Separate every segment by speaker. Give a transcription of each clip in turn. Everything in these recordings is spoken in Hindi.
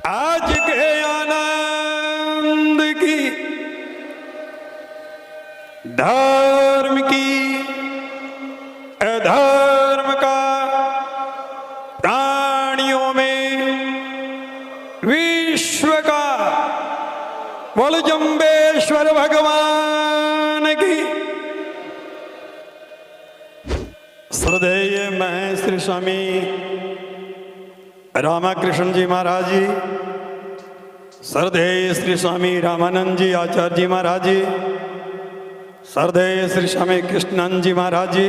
Speaker 1: आज के आनंद की, धर्म की, अधर्म का, प्राणियों में विश्व का, बोल जम्बेश्वर भगवान की। श्रद्धेय मैं श्री स्वामी रामाकृष्ण जी महाराज जी, श्रद्धेय श्री स्वामी रामानंद जी आचार्य जी महाराज जी, श्रद्धेय श्री स्वामी कृष्णानंद जी महाराज जी,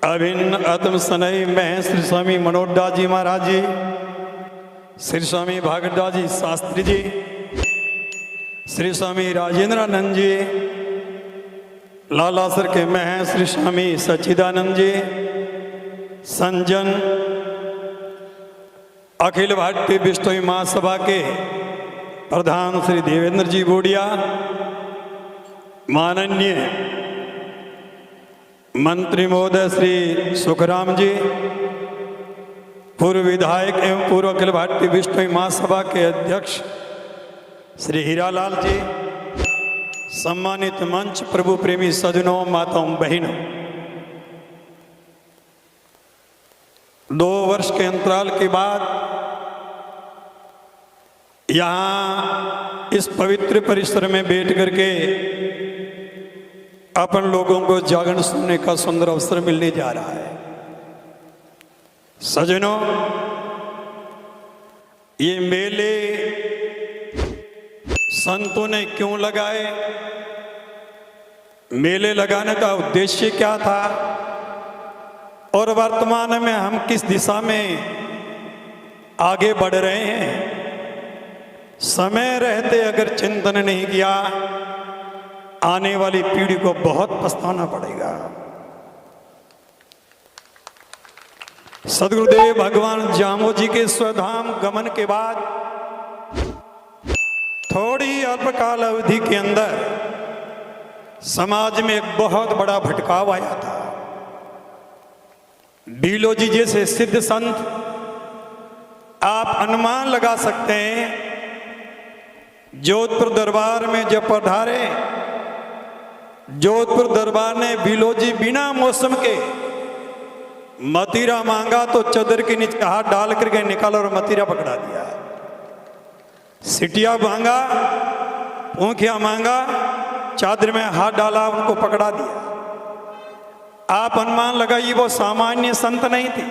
Speaker 1: अभिन्न आत्म सनई मैं श्री स्वामी मनोदास जी महाराज जी, श्री स्वामी भागवतदास जी शास्त्री जी, श्री स्वामी राजेंद्रानंद जी, लालासर के मैं श्री स्वामी सच्चिदानंद जी, संजन अखिल भारतीय विश्व महासभा के प्रधान श्री देवेंद्र जी बोडिया, माननीय मंत्री महोदय श्री सुखराम जी, पूर्व विधायक एवं पूर्व अखिल भारतीय विश्व महासभा के अध्यक्ष श्री हीरालाल जी, सम्मानित मंच प्रभु प्रेमी सज्जनों, माताओं, बहनों, 2 वर्ष के अंतराल के बाद यहाँ इस पवित्र परिसर में बैठ करके अपन लोगों को जागरण सुनने का सुंदर अवसर मिलने जा रहा है। सज्जनों, ये मेले संतों ने क्यों लगाए, मेले लगाने का उद्देश्य क्या था और वर्तमान में हम किस दिशा में आगे बढ़ रहे हैं, समय रहते अगर चिंतन नहीं किया आने वाली पीढ़ी को बहुत पछताना पड़ेगा। सदगुरुदेव भगवान जामो जी के स्वधाम गमन के बाद थोड़ी अल्पकाल अवधि के अंदर समाज में एक बहुत बड़ा भटकाव आया था। बीलो जी जैसे सिद्ध संत, आप अनुमान लगा सकते हैं, जोधपुर दरबार में जब पधारे, जोधपुर दरबार ने बीलो जी बिना मौसम के मतीरा मांगा तो चदर के नीचे हाथ डाल करके निकाला और मतीरा पकड़ा दिया। सिटिया मांगा, ऊँखिया मांगा, चादर में हाथ डाला, उनको पकड़ा दिया। आप अनुमान लगाइए वो सामान्य संत नहीं थे।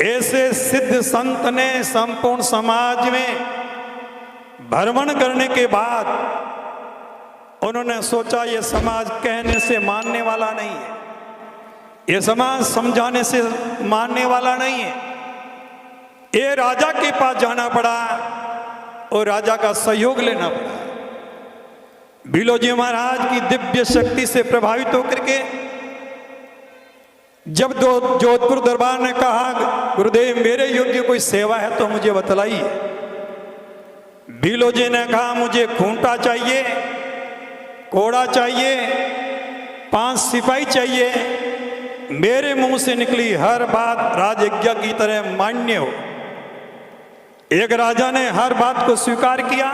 Speaker 1: ऐसे सिद्ध संत ने संपूर्ण समाज में भ्रमण करने के बाद उन्होंने सोचा ये समाज कहने से मानने वाला नहीं है, ये समाज समझाने से मानने वाला नहीं है। ये राजा के पास जाना पड़ा और राजा का सहयोग लेना पड़ा। बीलो जी महाराज की दिव्य शक्ति से प्रभावित होकर के जब जोधपुर दरबार ने कहा, गुरुदेव मेरे योग्य कोई सेवा है तो मुझे बतलाइए। बीलो जी ने कहा, मुझे खूंटा चाहिए, कोड़ा चाहिए, 5 सिपाही चाहिए। मेरे मुंह से निकली हर बात राजज्ञा की तरह मान्य हो। एक राजा ने हर बात को स्वीकार किया।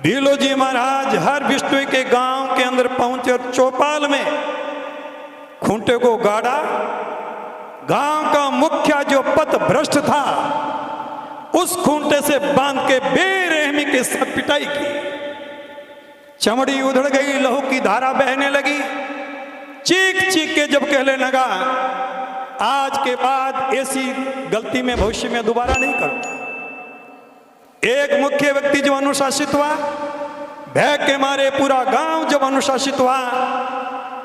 Speaker 1: बीलो जी महाराज हर विष्णु के गांव के अंदर पहुंचे और चौपाल में खूंटे को गाड़ा। गांव का मुखिया जो पथ भ्रष्ट था उस खूंटे से बांध के बेरहमी के साथ पिटाई की। चमड़ी उधड़ गई, लहू की धारा बहने लगी। चीख चीख के जब कहने लगा, आज के बाद ऐसी गलती में भविष्य में दोबारा नहीं करूंगा। एक मुख्य व्यक्ति जो अनुशासित हुआ, भय के मारे पूरा गांव जब अनुशासित हुआ,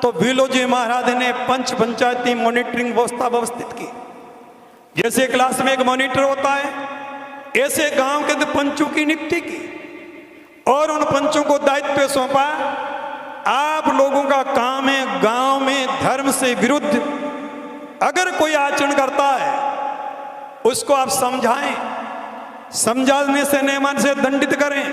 Speaker 1: तो बीलो जी महाराज ने पंचायती मॉनिटरिंग व्यवस्था व्यवस्थित की। जैसे क्लास में एक मॉनिटर होता है, ऐसे गांव के अंदर पंचों की नियुक्ति की और उन पंचों को दायित्व सौंपा। आप लोगों का काम है गांव में धर्म से विरुद्ध अगर कोई आचरण करता है उसको आप समझाएं, समझाने से नहीं माने से दंडित करें,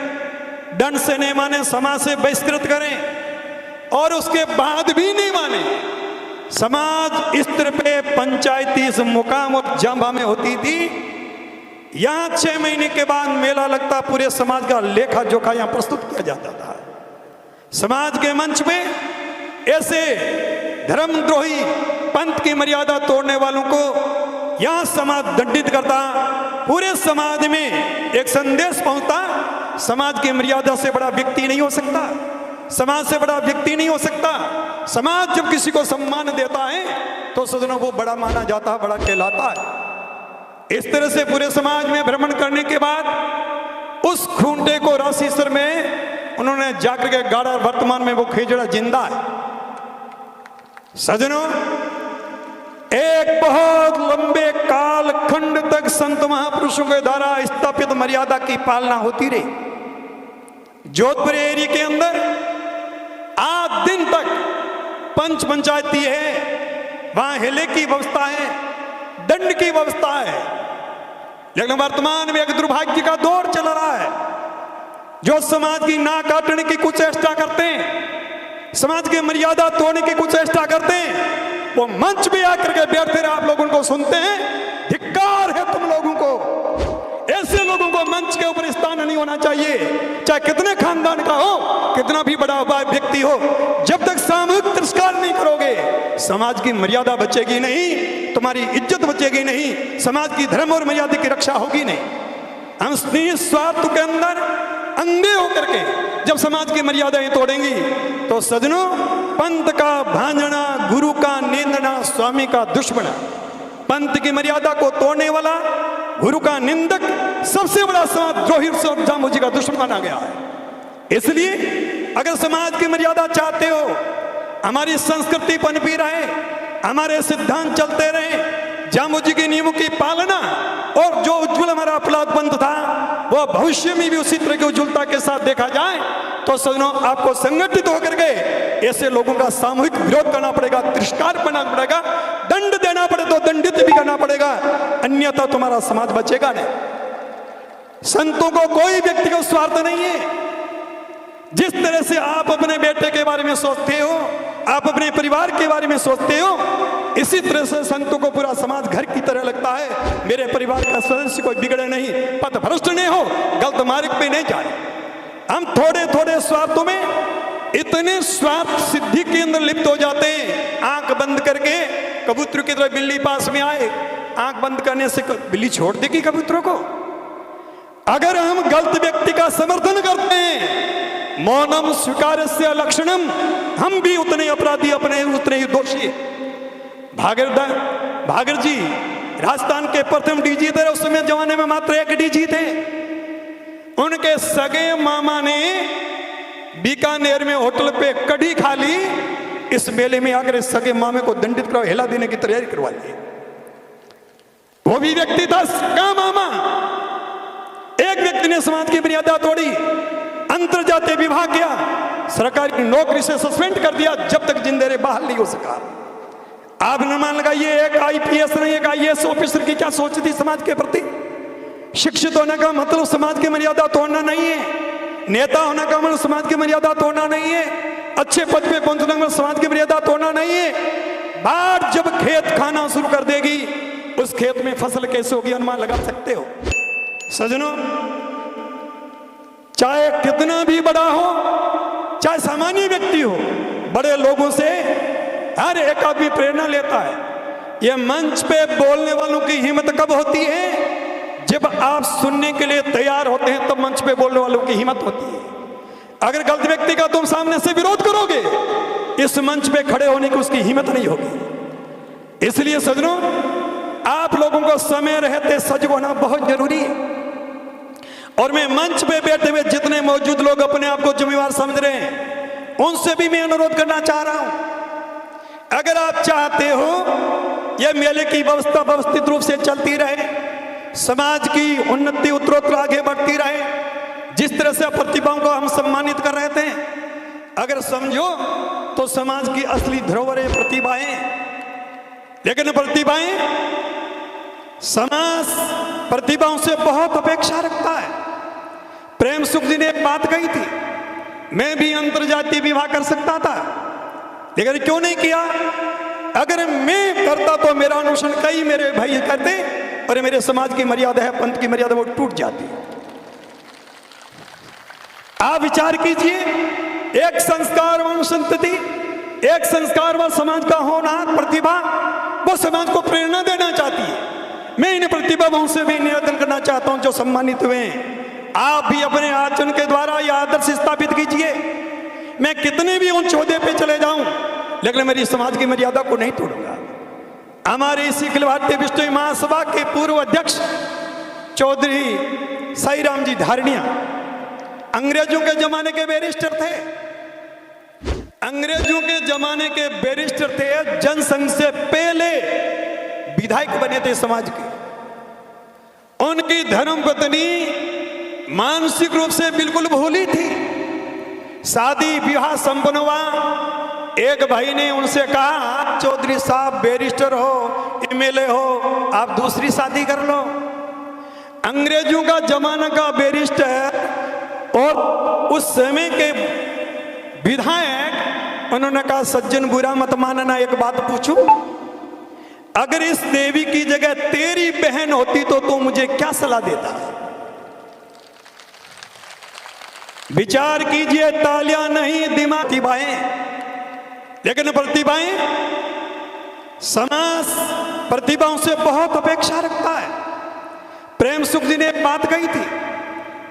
Speaker 1: दंड से नहीं माने समाज से बहिष्कृत करें, और उसके बाद भी नहीं माने समाज स्तर पे पंचायती मुकाम और जंभा में होती थी यहां 6 महीने के बाद मेला लगता, पूरे समाज का लेखा जोखा यहां प्रस्तुत किया जाता था। समाज के मंच में ऐसे धर्मद्रोही पंथ की मर्यादा तोड़ने वालों को यहां समाज दंडित करता, पूरे समाज में एक संदेश पहुंचता, समाज की मर्यादा से बड़ा व्यक्ति नहीं हो सकता, समाज से बड़ा व्यक्ति नहीं हो सकता। समाज जब किसी को सम्मान देता है तो सज्जनों वो बड़ा माना जाता है, बड़ा कहलाता है। इस तरह से पूरे समाज में भ्रमण करने के बाद उस खूंटे को राशीसर में उन्होंने जाकर के गाड़ा, वर्तमान में वो खेजड़ा जिंदा है। सज्जनों, एक बहुत लंबे काल खंड तक संत महापुरुषों के द्वारा स्थापित मर्यादा की पालना होती रही। जोधपुर एरिया के अंदर आज दिन तक पंच पंचायती है, वहां हिले की व्यवस्था है, दंड की व्यवस्था है। लेकिन वर्तमान में एक दुर्भाग्य का दौर चल रहा है। जो समाज की नाक काटने की कुछ चेष्टा करते हैं, समाज की मर्यादा तोड़ने की कुछ चेष्टा करते हैं, वो मंच पे आकर के बैठते रहे, आप लोग उनको सुनते हैं। धिक्कार है तुम लोगों को, ऐसे लोगों को मंच के ऊपर स्थान नहीं होना चाहिए, चाहे कितने खानदान का हो, कितना भी बड़ा व्यक्ति हो। जब तक सामूहिक तिरस्कार नहीं करोगे, समाज की मर्यादा बचेगी नहीं, तुम्हारी इज्जत बचेगी नहीं, समाज की धर्म और मर्यादा की रक्षा होगी नहीं। हम स्वार्थ के अंदर अंधे होकर के जब समाज की मर्यादाएं तोड़ेंगी तो सज्जनों, पंथ का भांजना, गुरु का निंदना, स्वामी का दुश्मन। पंथ की मर्यादा को तोड़ने वाला, गुरु का निंदक सबसे बड़ा समाजद्रोही मुझी का दुश्मन माना गया है। इसलिए अगर समाज की मर्यादा चाहते हो, हमारी संस्कृति पनपी रहे, हमारे सिद्धांत चलते रहे, जामुजी के नियमों की पालना, और जो उज्जवल हमारा अपराध पंथ था वो भविष्य में भी उसी तरह की उज्जवलता के साथ देखा जाए, तो सज्जनों आपको संगठित होकर के ऐसे लोगों का सामूहिक विरोध करना पड़ेगा, तिरस्कार करना पड़ेगा, दंड देना पड़े तो दंडित भी करना पड़ेगा, अन्यथा तुम्हारा समाज बचेगा नहीं। संतों को कोई व्यक्तिगत स्वार्थ नहीं है। जिस तरह से आप अपने बेटे के बारे में सोचते हो, आप अपने परिवार के बारे में सोचते हो, इसी तरह से संतों को पूरा समाज घर की तरह लगता है। मेरे परिवार का सदस्य कोई बिगड़े नहीं, पथभ्रष्ट नहीं हो, गलत मार्ग पे नहीं जाए। हम थोड़े थोड़े स्वार्थों में इतने स्वार्थ सिद्धि के अंदर लिप्त हो जाते हैं, आंख बंद करके कबूतर की तरह बिल्ली पास में आए, आंख बंद करने से बिल्ली छोड़ देगी कबूतरों को। अगर हम गलत व्यक्ति का समर्थन करते हैं, मौनम स्वीकारस्य लक्षणम, हम भी उतने अपराधी, अपने उतने ही दोषी। भागर जी राजस्थान के प्रथम डीजी थे, उस समय जमाने में मात्र एक डीजी थे। उनके सगे मामा ने बीकानेर में होटल पे कढ़ी खा ली, इस मेले में आकर सगे मामे को दंडित करो, हिला देने की तैयारी करवा ली। वो भी व्यक्ति था सगा मामा। एक व्यक्ति ने समाज की मर्यादा तोड़ी, अंतरजातीय विवाह किया, सरकारी नौकरी से सस्पेंड कर दिया, जब तक जिंदे रहे बहाल नहीं हो सका। आप न मान लगाइए, एक आईपीएस नहीं, एक आईएएस ऑफिसर की क्या सोच थी समाज के प्रति। शिक्षित होने का मतलब समाज की मर्यादा तोड़ना नहीं है, नेता होने का मतलब समाज की मर्यादा तोड़ना नहीं है, अच्छे पद पे पहुंचने का मतलब समाज की मर्यादा तोड़ना नहीं है। बाढ़ जब खेत खाना शुरू कर देगी, उस खेत में फसल कैसे होगी अनुमान लगा सकते हो। सज्जनों, चाहे कितना भी बड़ा हो, चाहे सामान्य व्यक्ति हो, बड़े लोगों से हर एक आदमी प्रेरणा लेता है। यह मंच पे बोलने वालों की हिम्मत कब होती है? जब आप सुनने के लिए तैयार होते हैं, तब मंच पे बोलने वालों की हिम्मत होती है। अगर गलत व्यक्ति का तुम सामने से विरोध करोगे, इस मंच पे खड़े होने की उसकी हिम्मत नहीं होगी। इसलिए सज्जनों, आप लोगों को समय रहते सजग होना बहुत जरूरी है। और मैं मंच पे बैठे हुए जितने मौजूद लोग अपने आप को जिम्मेवार समझ रहे हैं, उनसे भी मैं अनुरोध करना चाह रहा हूं, अगर आप चाहते हो यह मेले की व्यवस्था व्यवस्थित रूप से चलती रहे, समाज की उन्नति उत्तरोत्तर आगे बढ़ती रहे, जिस तरह से प्रतिभाओं को हम सम्मानित कर रहे थे, अगर समझो तो समाज की असली धरोहर है प्रतिभाएं। लेकिन प्रतिभाएं, समाज प्रतिभाओं से बहुत अपेक्षा रखता है। प्रेम सुख जी ने एक बात कही थी, मैं भी अंतरजातीय विवाह कर सकता था, लेकिन क्यों नहीं किया? अगर मैं करता तो मेरा अनुसरण कई मेरे भाई करते, और मेरे समाज की मर्यादा है, पंथ की मर्यादा, वो टूट जाती है। आप विचार कीजिए, एक संस्कारवान संतति, एक संस्कारवान समाज का होनहार प्रतिभा, वो समाज को प्रेरणा देना चाहती है। मैं इन प्रतिभाओं से भी निवेदन करना चाहता हूं जो सम्मानित हुए हैं, आप भी अपने आचरण के द्वारा यह आदर्श स्थापित कीजिए। मैं कितने भी उच्च ओहदे पे चले जाऊं, लेकिन मेरी समाज की मर्यादा को नहीं तोड़ूंगा। हमारे इसी अखिल भारतीय विश्व महासभा के पूर्व अध्यक्ष चौधरी साईराम जी धारणिया अंग्रेजों के जमाने के बैरिस्टर थे, अंग्रेजों के जमाने के बैरिस्टर थे, जनसंघ से पहले विधायक बने थे समाज के। उनकी धर्मपत्नी मानसिक रूप से बिल्कुल भूली थी। शादी विवाह संपन्न हुआ, एक भाई ने उनसे कहा, चौधरी साहब बैरिस्टर हो, एमएलए हो, आप दूसरी शादी कर लो। अंग्रेजों का जमाना का बैरिस्टर और उस समय के विधायक, उन्होंने कहा, सज्जन बुरा मत मानना, एक बात पूछूं, अगर इस देवी की जगह तेरी बहन होती तो तू मुझे क्या सलाह देता? विचार कीजिए, तालियां नहीं दिमाग, प्रतिभाएं, लेकिन प्रतिभाएं, समाज प्रतिभाओं से बहुत अपेक्षा रखता है। प्रेम सुख जी ने एक बात कही थी,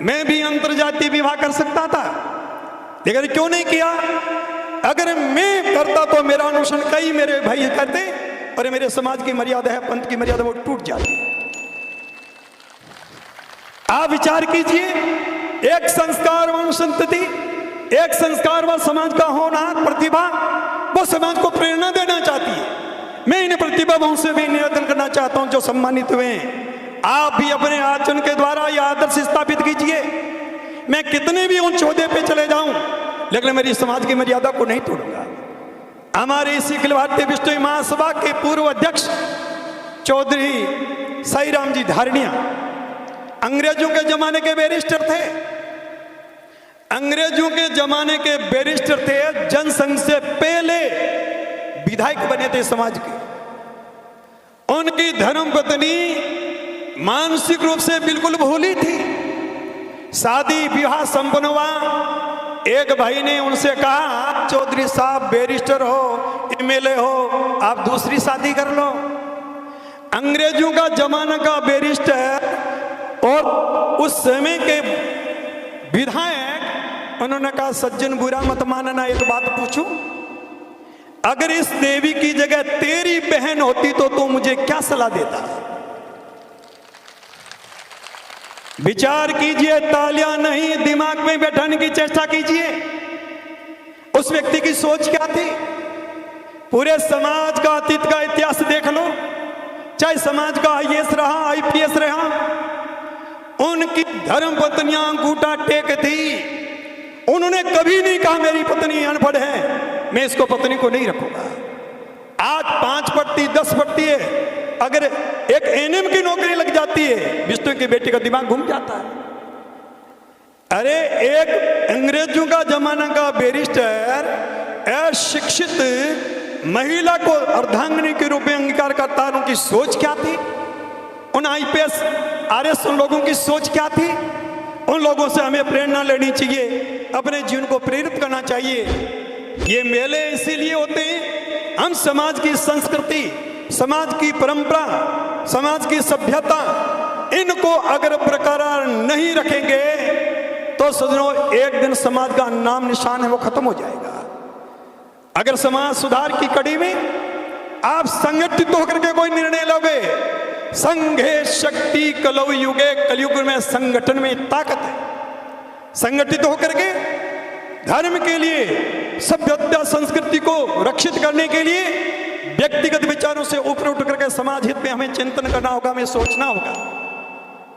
Speaker 1: मैं भी अंतरजातीय विवाह कर सकता था, लेकिन क्यों नहीं किया? अगर मैं करता तो मेरा अनुसरण कई मेरे भाई करते और मेरे समाज की मर्यादा है, पंथ की मर्यादा, वो टूट जाती। आप विचार कीजिए, एक संस्कारवान संतति, एक संस्कारवान समाज का होनहार प्रतिभा, वो समाज को प्रेरणा देना चाहती है। मैं इन प्रतिभाओं से भी निवेदन करना चाहता हूं जो सम्मानित हुए हैं, आप भी अपने आचरण के द्वारा यह आदर्श स्थापित कीजिए। मैं कितने भी उच्च ओहदे पे चले जाऊं, लेकिन मेरी समाज की मर्यादा को नहीं तोड़ूंगा। हमारे इसी अखिल भारतीय विश्व महासभा के पूर्व अध्यक्ष चौधरी साईराम जी धारणिया अंग्रेजों के जमाने के बैरिस्टर थे, अंग्रेजों के जमाने के बैरिस्टर थे, जनसंघ से पहले विधायक बने थे समाज के। उनकी धर्मपत्नी मानसिक रूप से बिल्कुल भूली थी। शादी विवाह संपन्न हुआ, एक भाई ने उनसे कहा, चौधरी साहब बैरिस्टर हो, एमएलए हो, आप दूसरी शादी कर लो। अंग्रेजों का जमाना का बैरिस्टर और उस समय के विधायक, उन्होंने कहा, सज्जन बुरा मत मानना, एक बात पूछूं, अगर इस देवी की जगह तेरी बहन होती तो तू मुझे क्या सलाह देता? विचार कीजिए, तालियां नहीं दिमाग में बैठाने की चेष्टा कीजिए। उस व्यक्ति की सोच क्या थी? पूरे समाज का अतीत का इतिहास देख लो, चाहे समाज का आईएएस रहा, आईपीएस रहा, उनकी धर्मपत्नियां अंगूठा टेक थी। उन्होंने कभी नहीं कहा मेरी पत्नी अनपढ़ है, मैं इसको पत्नी को नहीं रखूंगा। आज 5 पट्टी 10 पट्टी है, अगर एक एनएम की नौकरी लग जाती है, विष्णु की बेटी का दिमाग घूम जाता है। अरे एक अंग्रेजों का जमाना का बैरिस्टर अशिक्षित महिला को अर्धांगिनी के रूप में अंगीकार करता, उनकी सोच क्या थी? उन आईपीएस आरएस उन लोगों की सोच क्या थी? उन लोगों से हमें प्रेरणा लेनी चाहिए, अपने जीवन को प्रेरित करना चाहिए। ये मेले इसीलिए होते हैं, हम समाज की संस्कृति, समाज की परंपरा, समाज की सभ्यता, इनको अगर बरकरार नहीं रखेंगे तो सजनों, एक दिन समाज का नाम निशान है वो खत्म हो जाएगा। अगर समाज सुधार की कड़ी में आप संगठित होकर के कोई निर्णय लोगे, संघे शक्ति कलौ युगे, कलयुग में संगठन में ताकत है। संगठित होकर के धर्म के लिए, सभ्यता संस्कृति को रक्षित करने के लिए व्यक्तिगत विचारों से ऊपर उठ करके समाज हित में हमें चिंतन करना होगा, हमें सोचना होगा।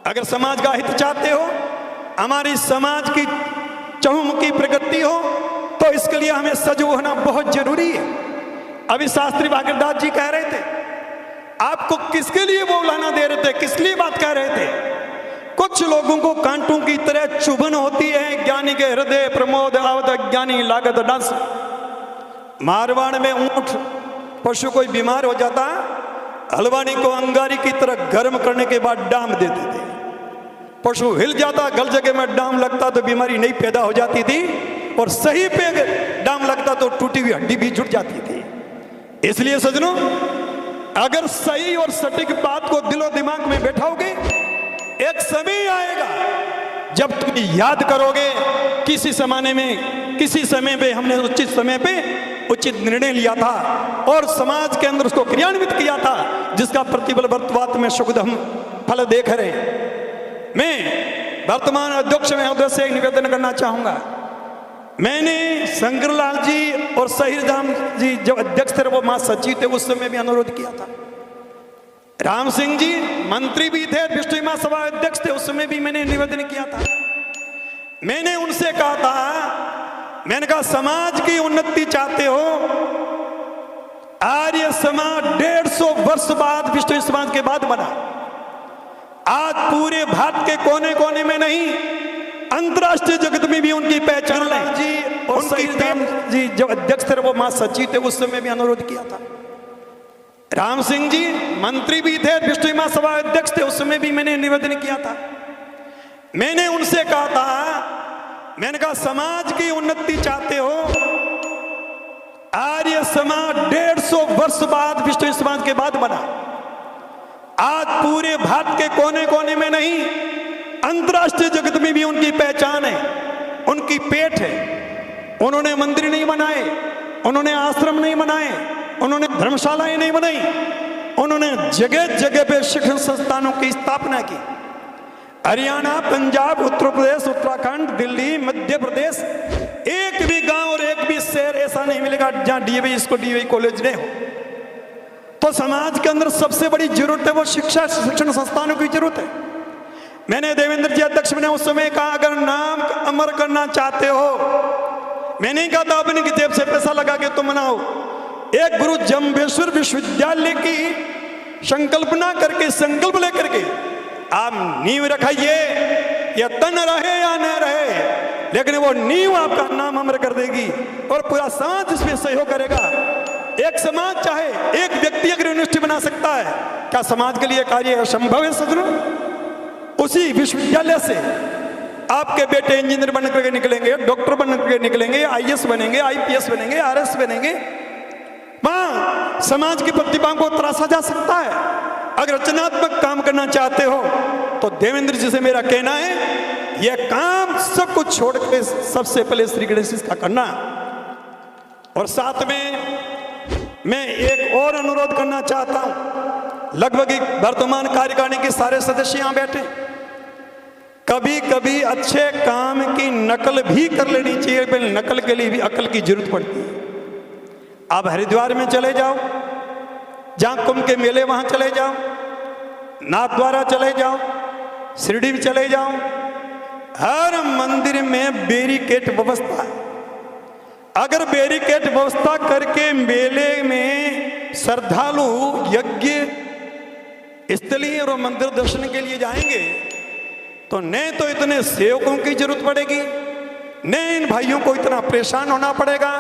Speaker 1: अगर समाज का हित चाहते हो, हमारी समाज की चहुमुखी प्रगति हो, तो इसके लिए हमें सजग होना बहुत जरूरी है। अभी शास्त्री भागीरदास जी कह रहे थे, आपको किसके लिए वो लाना दे रहे थे, किस लिए बात कह रहे थे? कुछ लोगों को कांटों की तरह चुभन होती है, ज्ञानी के हृदय प्रमोद आवत, ज्ञानी लागत डांस। मारवाड़ में ऊंट पशु कोई बीमार हो जाता, हलवानी को अंगारी की तरह गर्म करने के बाद डाम देते थे। पशु हिल जाता, गल जगह में डाम लगता तो बीमारी नहीं पैदा हो जाती थी, और सही पे अगर डाम लगता तो टूटी हुई हड्डी भी जुट जाती थी। इसलिए सजनों, अगर सही और सटीक बात को दिलो दिमाग में बैठाओगे, एक समय आएगा जब तुम याद करोगे किसी जमाने में, किसी समय पे हमने उचित समय पे उचित निर्णय लिया था और समाज के अंदर उसको क्रियान्वित किया था, जिसका प्रतिफल वर्तमान में सुखद हम फल देख रहे। मैं वर्तमान अध्यक्ष महोदय से निवेदन करना चाहूंगा, मैंने शंकरलाल जी और शहीर राम जी जब अध्यक्ष थे, वो महासचिव थे, उस समय भी अनुरोध किया था। राम सिंह जी मंत्री भी थे, विष्णु महासभा अध्यक्ष थे, उस समय भी मैंने निवेदन किया था। मैंने उनसे कहा था, मैंने कहा समाज की उन्नति चाहते हो, आर्य समाज 150 वर्ष बाद विष्णु समाज के बाद बना। आज पूरे भारत के कोने कोने में नहीं, अंतरराष्ट्रीय जगत में भी उनकी पहचान है जी। और शहीर राम जी जब अध्यक्ष थे, वो महासचिव थे, उस समय भी अनुरोध किया था। राम सिंह जी मंत्री भी थे, विष्णु महासभा अध्यक्ष थे, उस समय भी मैंने निवेदन किया था। मैंने उनसे कहा था, मैंने कहा समाज की उन्नति चाहते हो, आर्य समाज 150 वर्ष बाद विष्णु समाज के बाद बना। आज पूरे भारत के कोने कोने में नहीं, अंतरराष्ट्रीय जगत में भी उनकी पहचान है, उनकी पेट है। उन्होंने मंदिर नहीं बनाए, उन्होंने आश्रम नहीं बनाए, उन्होंने धर्मशालाएं नहीं बनाई, उन्होंने जगह जगह पे शिक्षण संस्थानों की स्थापना की। हरियाणा, पंजाब, उत्तर प्रदेश, उत्तराखंड, दिल्ली, मध्य प्रदेश, एक भी गांव और एक भी शहर ऐसा नहीं मिलेगा जहां डीएवी इसको डीएवी कॉलेज नहीं हो। तो समाज के अंदर सबसे बड़ी जरूरत है वो शिक्षा, शिक्षण संस्थानों की जरूरत है। मैंने देवेंद्र जी अध्यक्ष ने उस समय कहा, अगर नाम अमर करना चाहते हो, मैंने कहा था अपने की जेब से पैसा लगा के तुम बनाओ। एक गुरु जम्बेश्वर विश्वविद्यालय की संकल्पना करके, संकल्प लेकर के आप नींव रखाइए, या तन रहे या न रहे, लेकिन वो नींव आपका नाम अमर कर देगी और पूरा समाज इसमें सहयोग करेगा। एक समाज चाहे एक व्यक्ति अगर यूनिवर्सिटी बना सकता है, क्या समाज के लिए कार्य असंभव है सजनों? उसी विश्वविद्यालय से आपके बेटे इंजीनियर बन करके निकलेंगे, डॉक्टर बन करके निकलेंगे, आईएएस बनेंगे, आईपीएस बनेंगे, आरएस बनेंगे। वहां समाज की प्रतिभा को तराशा जा सकता है। अगर रचनात्मक काम करना चाहते हो तो देवेंद्र जी से मेरा कहना है, यह काम सब कुछ छोड़ के सबसे पहले श्री गणेश का करना। और साथ में मैं एक और अनुरोध करना चाहता हूं, लगभग वर्तमान कार्यकारिणी के सारे सदस्य यहां बैठे, कभी कभी अच्छे काम की नकल भी कर लेनी चाहिए, पर नकल के लिए भी अकल की जरूरत पड़ती है। आप हरिद्वार में चले जाओ, जहां कुंभ के मेले वहां चले जाओ, नाथद्वारा चले जाओ, शिरडी में चले जाओ, हर मंदिर में बैरिकेड व्यवस्था है। अगर बैरिकेड व्यवस्था करके मेले में श्रद्धालु यज्ञ स्थली और मंदिर दर्शन के लिए जाएंगे तो न तो इतने सेवकों की जरूरत पड़ेगी, न इन भाइयों को इतना परेशान होना पड़ेगा।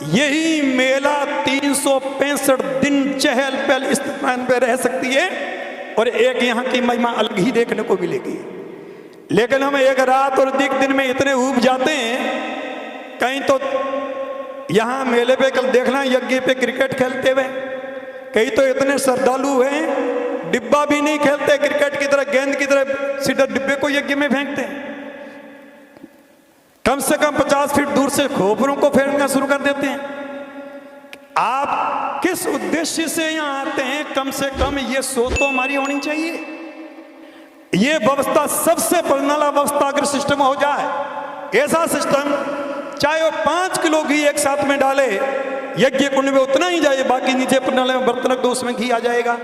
Speaker 1: यही मेला 365 दिन चहल पहल इस स्थान पर रह सकती है और एक यहाँ की महिमा अलग ही देखने को मिलेगी। लेकिन हम एक रात और एक दिन में इतने ऊब जाते हैं, कहीं तो यहाँ मेले पे कल देखना यज्ञ पे क्रिकेट खेलते हुए, कहीं तो इतने श्रद्धालु हैं डिब्बा भी नहीं खेलते, क्रिकेट की तरह गेंद की तरह सीधा डिब्बे को यज्ञ में फेंकते हैं। कम से कम 50 फीट दूर से खोपरों को फेंकना शुरू कर देते हैं। आप किस उद्देश्य से यहाँ आते हैं, कम से कम ये सोच तो हमारी होनी चाहिए। ये व्यवस्था सबसे प्रणाला व्यवस्था अगर सिस्टम हो जाए, ऐसा सिस्टम चाहे वो 5 किलो घी एक साथ में डाले, यज्ञ कुंड में उतना ही जाए, बाकी नीचे प्रणाली में बर्तन तो उसमें घी आ जाएगा।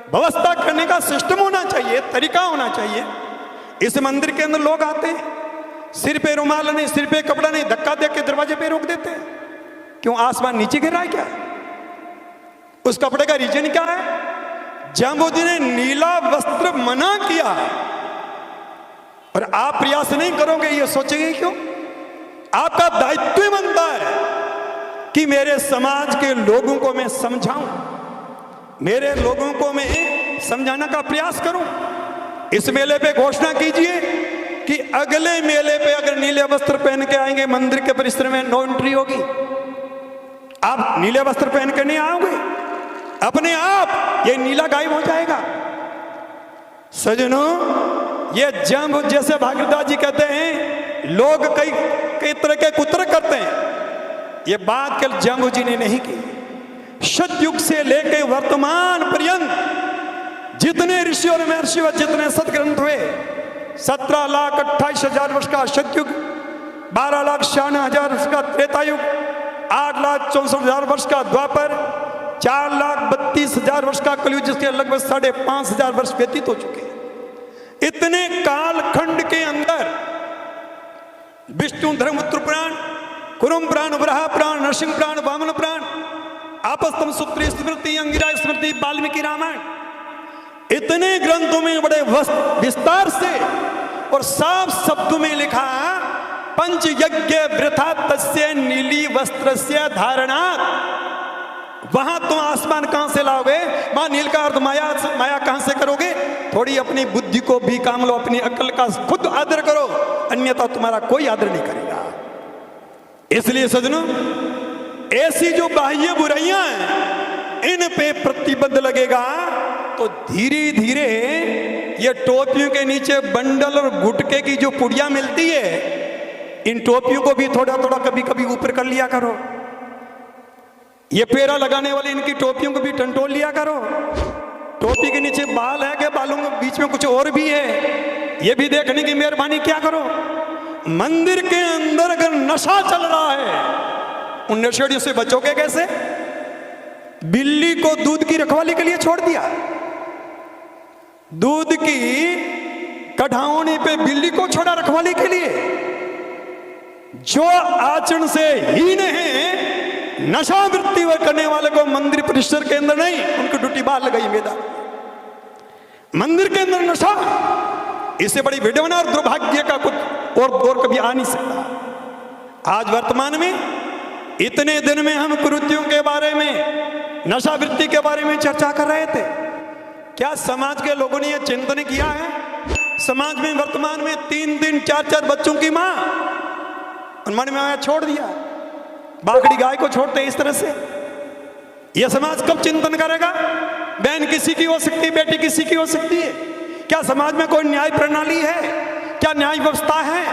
Speaker 1: व्यवस्था करने का सिस्टम होना चाहिए, तरीका होना चाहिए। इस मंदिर के अंदर लोग आते हैं, सिर पे रुमाल नहीं, सिर पे कपड़ा नहीं, धक्का दे के दरवाजे पे रोक देते हैं। क्यों? आसमान नीचे गिर रहा है क्या? उस कपड़े का रीजन क्या है? जाम्बोजी ने नीला वस्त्र मना किया और आप प्रयास नहीं करोगे, ये सोचेंगे क्यों? आपका दायित्व बनता है कि मेरे समाज के लोगों को मैं समझाऊं, मेरे लोगों को मैं समझाने का प्रयास करूं। इस मेले पे घोषणा कीजिए कि अगले मेले पे अगर नीले वस्त्र पहन के आएंगे मंदिर के परिसर में नो एंट्री होगी। आप नीले वस्त्र पहन के नहीं आओगे, अपने आप ये नीला गायब हो जाएगा। सजनों, ये जंभ जैसे भागीरथदास जी कहते हैं, लोग कई तरह के कुत्र करते हैं, ये बात कल जंभ जी ने नहीं की। सतयुग से लेकर वर्तमान पर्यंत जितने ऋषि और महर्षि व जितने सदग्रंथ हुए, 17,28,000 वर्ष का सतयुग, 12,96,000 वर्ष का त्रेतायुग, 8,64,000 वर्ष का द्वापर, 4,32,000 वर्ष का कलयुग, जिसके लगभग 5,500 वर्ष व्यतीत हो चुके हैं। इतने कालखंड के अंदर विष्णु धर्मपुत्र पुराण, कुरुम पुराण, वराह पुराण, नरसिंह पुराण, वामन पुराण, आपस्तम सूत्री स्मृति, अंगिरा स्मृति, वाल्मीकि रामायण, इतने ग्रंथों में बड़े विस्तार से और साफ शब्दों में लिखा, पंच यज्ञ वृथा तस्य नीली वस्त्रस्य धारणात्। वहां तुम आसमान कहां से लाओगे, वहां नील का अर्थ माया कहां से करोगे? थोड़ी अपनी बुद्धि को भी काम लो, अपनी अकल का खुद आदर करो, अन्यथा तुम्हारा कोई आदर नहीं करेगा। इसलिए सजनों, ऐसी जो बाह्य बुराइयां हैं, इन पे प्रतिबंध लगेगा तो धीरे धीरे ये टोपियों के नीचे बंडल और गुटके की जो पुड़िया मिलती है, इन टोपियों को भी थोड़ा थोड़ा कभी कभी ऊपर कर लिया करो। ये पेरा लगाने वाली इनकी टोपियों को भी टंटोल लिया करो। टोपी के नीचे बाल है कि बालों के बीच में कुछ और भी है, ये भी देखने की मेहरबानी क्या करो। मंदिर के अंदर अगर नशा चल रहा है, उन नशेड़ियों से बचोगे कैसे? बिल्ली को दूध की रखवाली के लिए छोड़ दिया, दूध की कढ़ावनी पे बिल्ली को छोड़ा रखवाली के लिए। जो आचरण से हीन है, नशा वृत्ति करने वाले को मंदिर परिसर के अंदर नहीं, उनको ड्यूटी बाहर लगाई मैदान। मंदिर के अंदर नशा, इससे बड़ी विडंबना और दुर्भाग्य का कुछ और कभी आ नहीं सकता। आज वर्तमान में इतने दिन में हम कुरीतियों के बारे में, नशा वृत्ति के बारे में चर्चा कर रहे थे। क्या समाज के लोगों ने यह चिंतन किया है? समाज में वर्तमान में 3 4 बच्चों की मां मन में छोड़ दिया, बाकड़ी गाय को छोड़ते इस तरह से। यह समाज कब चिंतन करेगा? बहन किसी की हो सकती है, बेटी किसी की हो सकती है। क्या समाज में कोई न्याय प्रणाली है? क्या न्याय व्यवस्था है?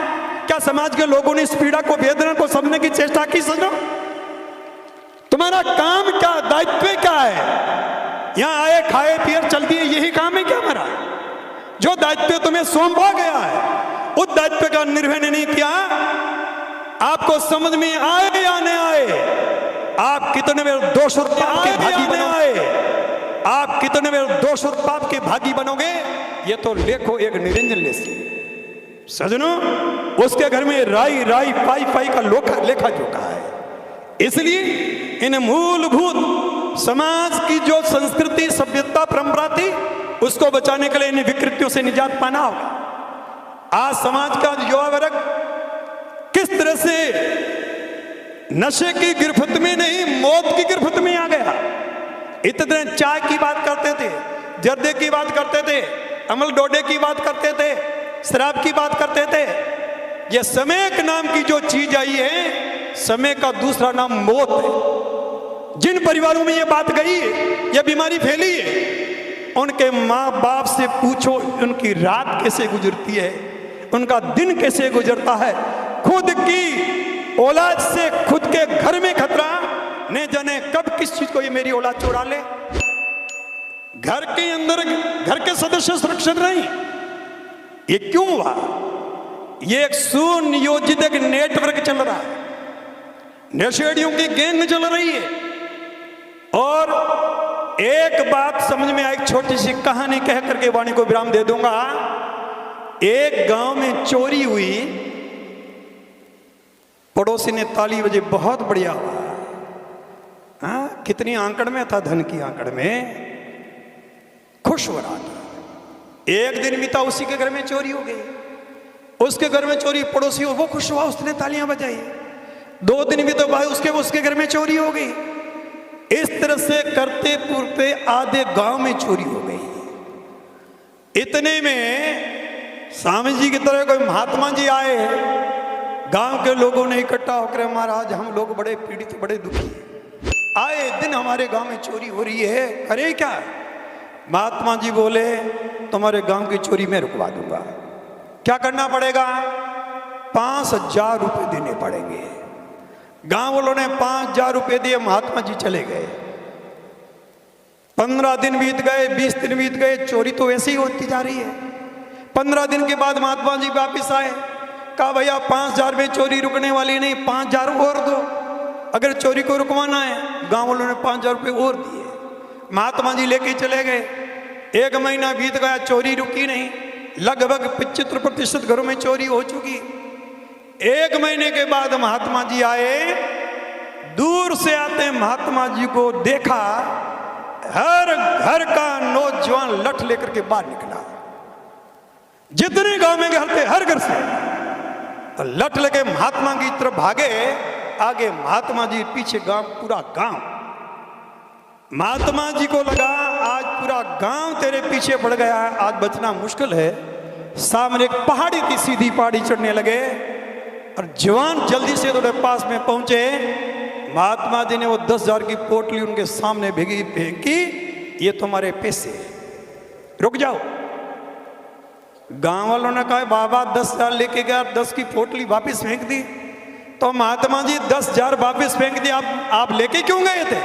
Speaker 1: क्या समाज के लोगों ने इस पीड़ा को, वेदना को समझने की चेष्टा की? सुनो, तुम्हारा काम क्या, दायित्व क्या है? यहां आए, खाए पिए चल दिए, यही काम है क्या हमारा? जो दायित्व तुम्हें सौंपा गया है, उस दायित्व का निर्वहन नहीं किया, आपको समझ में आए या नहीं आए, आप कितने में दोष और पाप के भागी बनोगे, आप कितने में दोष और पाप के भागी बनोगे, ये तो लेखो एक निरंजन लेसी। सजनों, उसके घर में राई राई पाई पाई का लेखा जोखा है। इसलिए इन मूलभूत समाज की जो संस्कृति, सभ्यता, परंपरा थी, उसको बचाने के लिए इन विकृतियों से निजात पाना होगा। आज समाज का युवा वर्ग किस तरह से नशे की गिरफ्त में नहीं, मौत की गिरफ्त में आ गया। इतने चाय की बात करते थे, जर्दे की बात करते थे, अमल डोडे की बात करते थे, शराब की बात करते थे। यह समय के नाम की जो चीज आई है, समय का दूसरा नाम मौत है। जिन परिवारों में यह बात गई है, यह बीमारी फैली है, उनके माँ बाप से पूछो उनकी रात कैसे गुजरती है, उनका दिन कैसे गुजरता है। खुद की औलाद से खुद के घर में खतरा, न जाने कब किस चीज को ये मेरी औलाद चुरा ले। घर के अंदर घर के सदस्य सुरक्षित नहीं। ये क्यों हुआ? ये एक सुनियोजित एक नेटवर्क चल रहा है, नशेड़ियों की गैंग चल रही है। और एक बात समझ में आई, छोटी सी कहानी कह करके वाणी को विराम दे दूंगा। एक गांव में चोरी हुई, पड़ोसी ने ताली बजे, बहुत बढ़िया हुआ। हाँ, कितनी आंकड़ में था, धन की आंकड़ में, खुश हो रहा था। एक दिन बीता, उसी के घर में चोरी हो गई। उसके घर में चोरी, पड़ोसी हो, वो खुश हुआ, उसने तालियां बजाई। 2 दिन बीते, भाई उसके घर में चोरी हो गई। इस तरह से करते पुरते आधे गांव में चोरी हो गई। इतने में स्वामी जी की तरह कोई महात्मा जी आए। गांव के लोगों ने इकट्ठा होकर, महाराज हम लोग बड़े पीड़ित, बड़े दुखी हैं, आए दिन हमारे गांव में चोरी हो रही है, करे क्या? महात्मा जी बोले, तुम्हारे गांव की चोरी मैं रुकवा दूंगा। क्या करना पड़ेगा? 5,000 रुपये देने पड़ेंगे। गांव वालों ने 5,000 रुपये दिए, महात्मा जी चले गए। 15 दिन बीत गए, 20 दिन बीत गए, चोरी तो ऐसी ही होती जा रही है। 15 दिन के बाद महात्मा जी वापिस आए, कहा भैया 5,000 में चोरी रुकने वाली नहीं, 5,000 और दो, अगर चोरी को रुकवाना है। गांव वालों ने 5,000 रुपये और दिए। महात्मा जी लेके चले गए। 1 महीना बीत गया, चोरी रुकी नहीं। लगभग 75% घरों में चोरी हो चुकी। 1 महीने के बाद महात्मा जी आए। दूर से आते महात्मा जी को देखा, हर घर का नौजवान लठ लेकर के बाहर निकला। जितने गांव में घर थे, हर घर से लठ लेके महात्मा की तरफ भागे। आगे महात्मा जी, पीछे गांव, पूरा गांव। महात्मा जी को लगा आज पूरा गांव तेरे पीछे पड़ गया है, आज बचना मुश्किल है। सामने एक पहाड़ी थी, सीधी पहाड़ी चढ़ने लगे और जवान जल्दी से थोड़े पास में पहुंचे। महात्मा जी ने वो 10,000 की पोटली उनके सामने भेगी, फेंकी, ये तुम्हारे पैसे, रुक जाओ। गांव वालों ने कहा बाबा 10,000 लेके गया, 10 की पोटली वापस फेंक दी। तो महात्मा जी 10,000 वापस फेंक दी, आप लेके क्यों गए थे?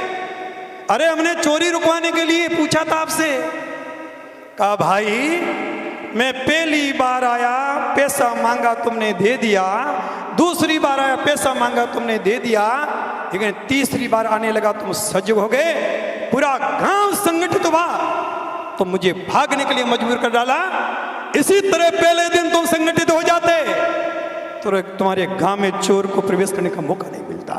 Speaker 1: अरे हमने चोरी रुकवाने के लिए पूछा था आपसे। कहा भाई मैं पहली बार आया, पैसा मांगा तुमने दे दिया, दूसरी बार आया, पैसा मांगा तुमने दे दिया, लेकिन तीसरी बार आने लगा तुम सजग हो गए, पूरा गांव संगठित हुआ तो मुझे भागने के लिए मजबूर कर डाला। इसी तरह पहले दिन तुम संगठित हो जाते तो तुम्हारे गांव में चोर को प्रवेश करने का मौका नहीं मिलता।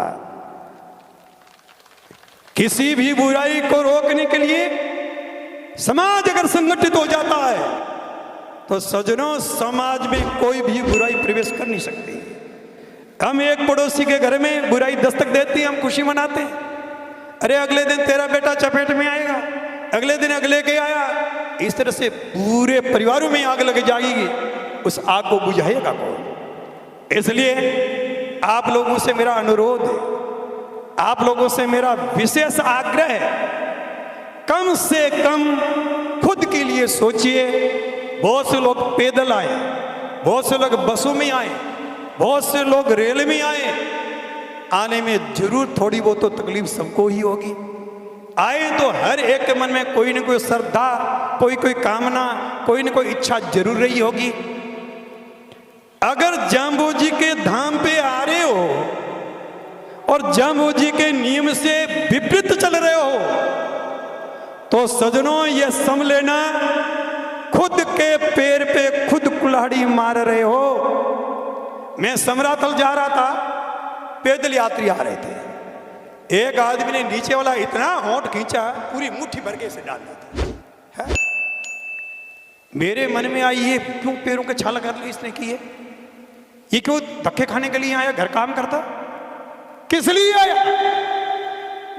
Speaker 1: किसी भी बुराई को रोकने के लिए समाज अगर संगठित हो जाता है तो सज्जनों, समाज में कोई भी बुराई प्रवेश कर नहीं सकती। हम एक पड़ोसी के घर में बुराई दस्तक देती है, हम खुशी मनाते हैं, अरे अगले दिन तेरा बेटा चपेट में आएगा, अगले दिन अगले के आया। इस तरह से पूरे परिवारों में आग लग जाएगी, उस आग को बुझाएगा कौन? इसलिए आप लोगों से मेरा अनुरोध है, आप लोगों से मेरा विशेष आग्रह है, कम से कम खुद के लिए सोचिए। बहुत से लोग पैदल आए, बहुत से लोग बसों में आए, बहुत से लोग रेल में आए। आने में जरूर थोड़ी बहुत तो तकलीफ सबको ही होगी। आए तो हर एक के मन में कोई न कोई श्रद्धा, कोई कोई कामना, कोई न कोई इच्छा जरूर रही होगी। अगर जाम्बू जी के धाम पे आ रहे हो और जाम्बू जी के नियम से विपरीत चल रहे हो तो सज्जनों ये सम लेना, खुद के पैर पे खुद कुल्हाड़ी मार रहे हो। मैं समराथल जा रहा था, पैदल यात्री आ रहे थे, एक आदमी ने नीचे वाला इतना होंठ खींचा, पूरी मुट्ठी भर के इसे डाल दिया है? मेरे मन में आई, ये क्यों पैरों के छाला कर ली इसने की है? ये क्यों धक्के खाने के लिए आया? घर काम करता, किस लिए आया?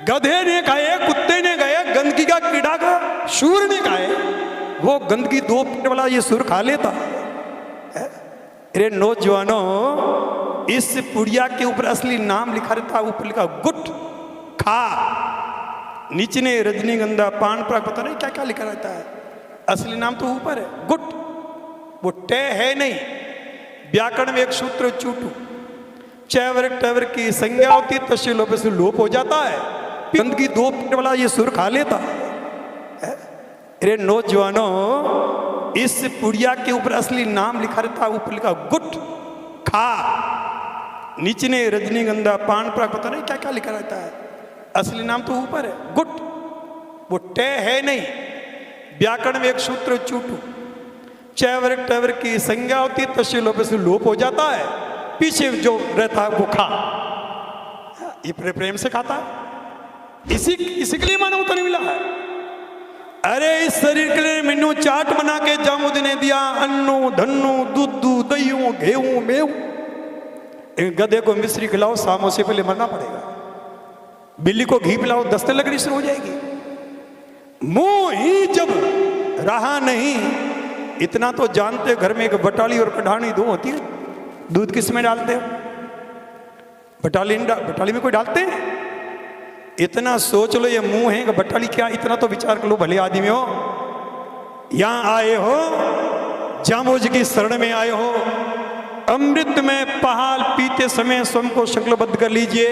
Speaker 1: गधे ने खाए, कुत्ते ने गए, गंदगी का कीड़ा का सूर ने खाए, वो गंदगी 2 फीट वाला ये सुर खा लेता। अरे नौजवानों, इस पुड़िया के ऊपर असली नाम लिखा रहता, ऊपर लिखा गुट खा, नीचे ने रजनीगंधा, पान पराग, पता नहीं क्या क्या लिखा रहता है। असली नाम तो ऊपर है गुट, वो टे है नहीं। व्याकरण में एक सूत्र चूटू, चैवर टैवर की संज्ञा होती, तस्य लोप से लोप हो जाता है। गंदगी 2 फीट वाला ये सुर खा लेता। अरे नौजवानों, इस पुड़िया के ऊपर असली नाम लिखा रहता, ऊपर लिखा गुट खा, नीचे ने रजनीगंधा, पान पराग, पता नहीं क्या क्या लिखा रहता है। असली नाम तो ऊपर है गुट, वो टे है नहीं। व्याकरण में एक सूत्र चूटू, चैवर टैवर की संज्ञा होती, तस्य लोप से लोप हो जाता है। पीछे जो रहता है वो खा, ये प्रेम से खाता है। इसी के लिए मानव तो नहीं मिला है। अरे इस शरीर के लिए मेनू चाट बना के जामुद ने दिया, अन्नू धन्नू दूधू दही घेऊ मेऊ। गधे को मिश्री खिलाओ, शामों से पहले मरना पड़ेगा। बिल्ली को घी पिलाओ, दस्ते लगनी शुरू हो जाएगी। मुंह ही जब रहा नहीं इतना तो जानते हो, घर में एक बटाली और कढ़ानी दो होती है, दूध किस में डालते हो? बटाली में कोई डालते हैं? इतना सोच लो, ये मुंह है कि बटाली क्या, इतना तो विचार कर लो। भले आदमी हो, यहां आए हो, जामोज की शरण में आए हो, अमृत में पहाल पीते समय स्वयं को संकल्पबद्ध कर लीजिए।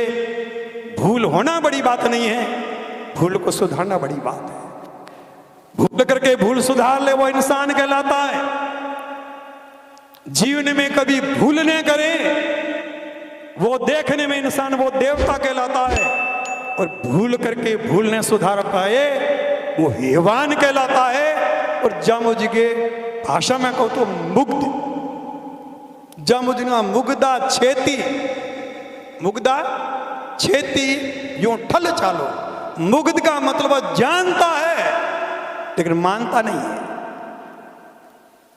Speaker 1: भूल होना बड़ी बात नहीं है, भूल को सुधारना बड़ी बात है। भूल करके भूल सुधार ले, वो इंसान कहलाता है। जीवन में कभी भूल न करे, वो देखने में इंसान वो देवता कहलाता है। और भूल करके भूल ने सुधार पाए, वो हैवान कहलाता है। और जामोज के भाषा में कहूं तो मुग्ध, जामोज का मुग्धा छेती, मुग्धा छेती यूं ठल चालो। मुग्ध का मतलब जानता है लेकिन मानता नहीं है।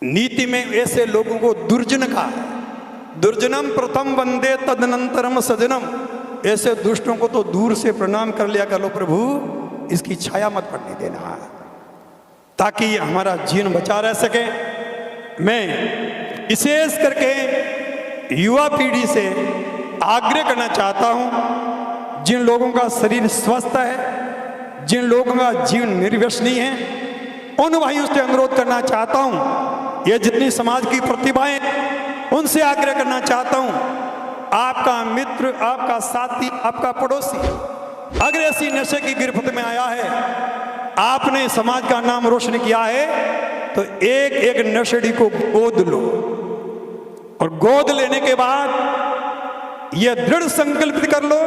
Speaker 1: नीति में ऐसे लोगों को दुर्जन का, दुर्जनम प्रथम वंदे तदनंतरम सजनम, ऐसे दुष्टों को तो दूर से प्रणाम कर लिया कर लो, प्रभु इसकी छाया मत पड़ने देना, ताकि हमारा जीवन बचा रह सके। मैं विशेष करके युवा पीढ़ी से आग्रह करना चाहता हूं, जिन लोगों का शरीर स्वस्थ है, जिन लोगों का जीवन निर्व्यसनी है, उन भाइयों से अनुरोध करना चाहता हूं, ये जितनी समाज की प्रतिभाएं, उनसे आग्रह करना चाहता हूं, आपका मित्र, आपका साथी, आपका पड़ोसी अगर ऐसी नशे की गिरफ्त में आया है, आपने समाज का नाम रोशन किया है, तो एक एक नशेड़ी को गोद लो। और गोद लेने के बाद यह दृढ़ संकल्पित कर लो,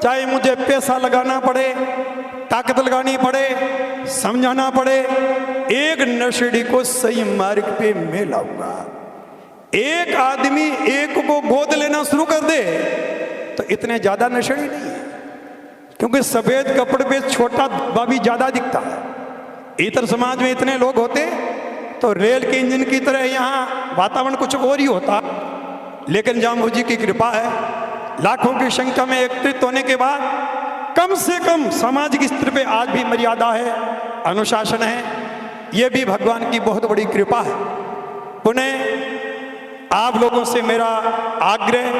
Speaker 1: चाहे मुझे पैसा लगाना पड़े, ताकत लगानी पड़े, समझाना पड़े, एक नशेड़ी को सही मार्ग पे मैं लाऊंगा। एक आदमी एक को गोद लेना शुरू कर दे तो इतने ज्यादा नशेड़ी नहीं है, क्योंकि सफेद कपड़े पे छोटा बाबी ज्यादा दिखता है। इतर समाज में इतने लोग होते तो रेल के इंजन की तरह यहाँ वातावरण कुछ और ही होता। लेकिन जामोद जी की कृपा है, लाखों की संख्या में एकत्रित होने के बाद कम से कम सामाजिक स्तर पे आज भी मर्यादा है, अनुशासन है। ये भी भगवान की बहुत बड़ी कृपा है। पुनः आप लोगों से मेरा आग्रह,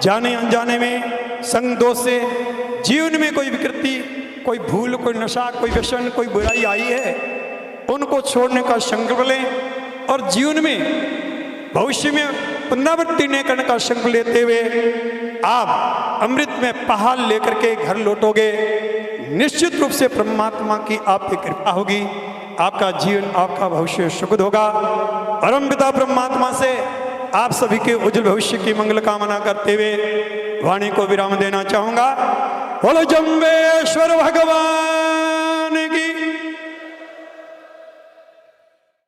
Speaker 1: जाने अनजाने में संग दोष से जीवन में कोई विकृति, कोई भूल, कोई नशा, कोई व्यसन, कोई बुराई आई है, उनको छोड़ने का संकल्प लें और जीवन में भविष्य में पुनरावृत्ति न करने का संकल्प लेते हुए आप अमृत में पहाड़ लेकर के घर लौटोगे। निश्चित रूप से परमात्मा की आप पे कृपा होगी, आपका जीवन, आपका भविष्य सुखद होगा। परम पिता परमात्मा से आप सभी के उज्जवल भविष्य की मंगल कामना करते हुए वाणी को विराम देना चाहूंगा। बोलो जम्बेश्वर भगवान